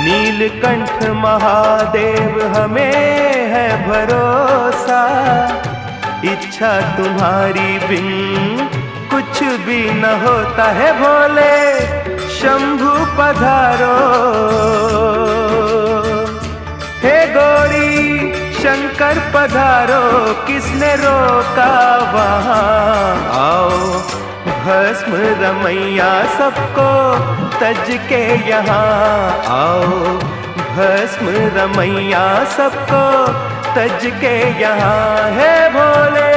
नीलकंठ महादेव हमें है भरोसा, इच्छा तुम्हारी बिन कुछ भी न होता है। भोले शंभु पधारो, हे गौरी शंकर पधारो, किसने रोका वहाँ आओ। भस्म रमैया सबको तज के यहाँ आओ, भस्म रमैया सबको तज के यहाँ है भोले।